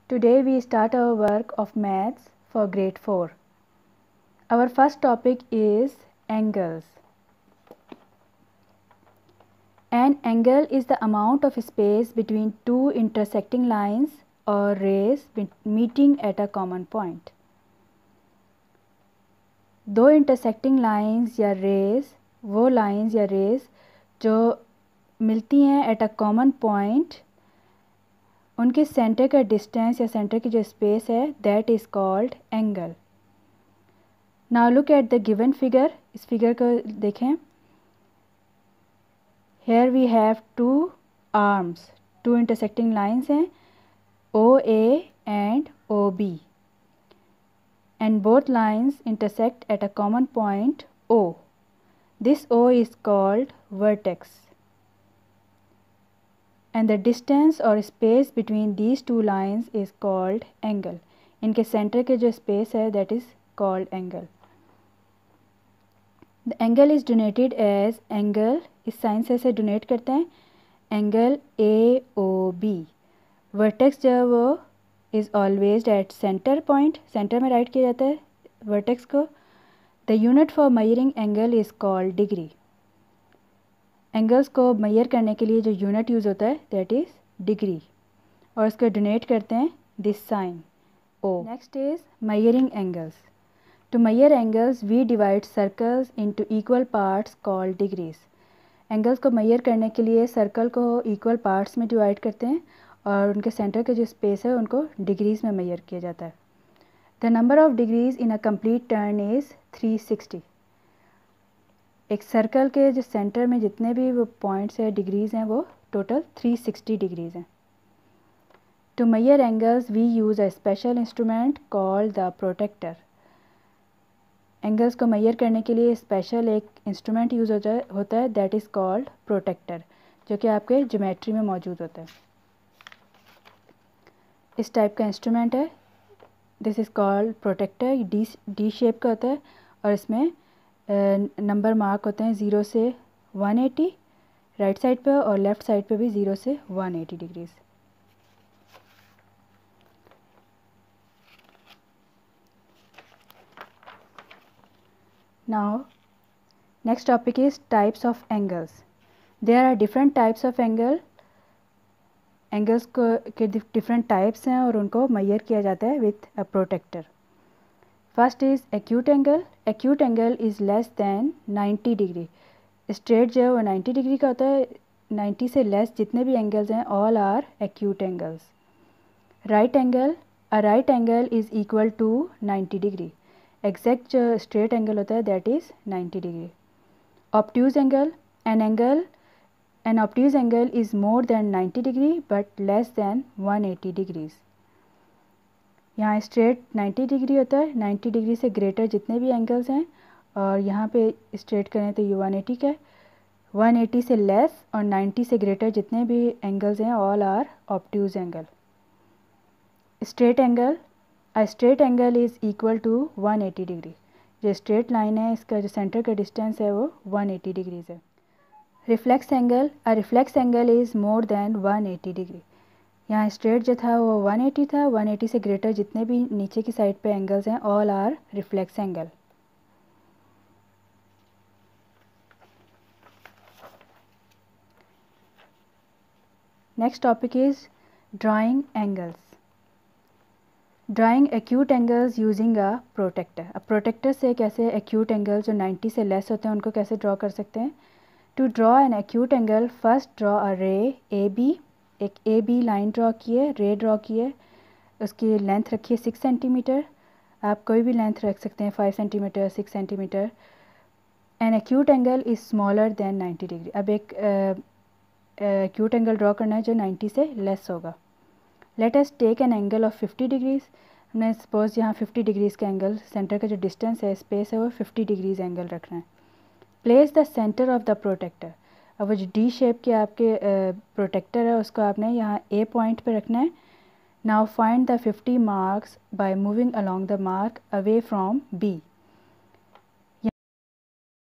Today we start our work of maths for grade 4. Our first topic is angles. An angle is the amount of space between two intersecting lines or rays meeting at a common point. दो intersecting lines या rays, वो lines या rays जो मिलती हैं at a common point, उनके centre का distance या सेंटर की जो स्पेस है that is called angle. Now look at the given figure. इस फिगर को देखें. Here we have two arms, two intersecting lines हैं O A and O B, and both lines intersect at a common point O. This O is called vertex. And the distance or space between these two lines is called angle. इनके centre के जो space है that is called angle. The angle is denoted as angle, इस sign से इसे donate करते हैं angle AOB. Vertex जो है वो is always at center point, centre में राइट किया जाता है वर्टेक्स को. The unit for measuring angle is called degree. Angles को मेजर करने के लिए जो यूनिट यूज़ होता है दैट इज़ डिग्री, और इसको डोनेट करते हैं this sign O. Next is measuring angles. To measure angles we divide circles into equal parts called degrees. Angles को मेजर करने के लिए सर्कल को इक्वल पार्ट्स में डिवाइड करते हैं और उनके सेंटर के जो स्पेस है उनको डिग्रीज़ में मेजर किया जाता है. The number of degrees in a complete turn is 360. एक सर्कल के जो सेंटर में जितने भी वो पॉइंट्स है डिग्रीज़ हैं वो टोटल 360 डिग्रीज़ हैं. To measure angles we use a special instrument called the protractor. Angles को मेजर करने के लिए स्पेशल एक इंस्ट्रूमेंट यूज़ होता है दैट इज़ कॉल्ड प्रोटेक्टर, जो कि आपके ज्योमेट्री में मौजूद होता है. इस टाइप का इंस्ट्रूमेंट है, this is called protractor. D shape का होता है और इसमें नंबर मार्क होते हैं 0 से 180 राइट साइड पे और लेफ़्ट साइड पे भी 0 से 180 degrees. Now next topic is types of angles. There are different types of angle. Angles को के डिफरेंट टाइप्स हैं और उनको मेजर किया जाता है with a protractor. First is acute angle. Acute angle is less than 90 degree. Straight जो है वो 90 डिग्री का होता है. 90 से लेस जितने भी एंगल्स हैं all are acute angles. Right angle. A right angle is equal to 90 degree. Exact जो स्ट्रेट एंगल होता है that is 90 degree. Obtuse angle. An obtuse angle is more than 90 degree but less than 180 degrees. यहाँ straight 90 degree होता है. 90 degree से greater जितने भी angles हैं, और यहाँ पे स्ट्रेट करें तो ये 180 का है. 180 से लेस और 90 से ग्रेटर जितने भी एंगल्स हैं all are obtuse angle. Straight angle. A straight angle is equal to 180 degree. जो स्ट्रेट लाइन है इसका जो सेंटर का डिस्टेंस है वो 180 डिग्रीज़ है. Reflex angle. A reflex angle is more then 180 degree. यहाँ स्ट्रेट जो था वो 180 था. 180 से ग्रेटर जितने भी नीचे की साइड पे एंगल्स हैं all are reflex angle. Next topic is drawing angles. Drawing acute angles using a protractor. अब प्रोटेक्टर से कैसे एक्यूट एंगल जो 90 से लेस होते हैं उनको कैसे ड्रॉ कर सकते हैं. To draw an acute angle first draw a ray A B. एक ए बी लाइन ड्रॉ किए, रे ड्रॉ किए, उसकी लेंथ रखिए 6 सेंटीमीटर. आप कोई भी लेंथ रख सकते हैं, 5 centimetre, 6 centimetre. N acute angle is smaller than 90 degree. अब एक एक्यूट एंगल ड्रॉ करना है जो 90 से लेस होगा. Let us take an angle of 50 degrees. हमने सपोज़ यहाँ 50 डिग्रीज़ का एंगल, सेंटर का जो डिस्टेंस है स्पेस है वो 50 डिग्रीज़ एंगल रखना है. Place the centre of the protractor. अब वो जो डी शेप के आपके प्रोटेक्टर है उसको आपने यहाँ ए पॉइंट पे रखना है. Now find the 50 marks by moving along the mark away from B.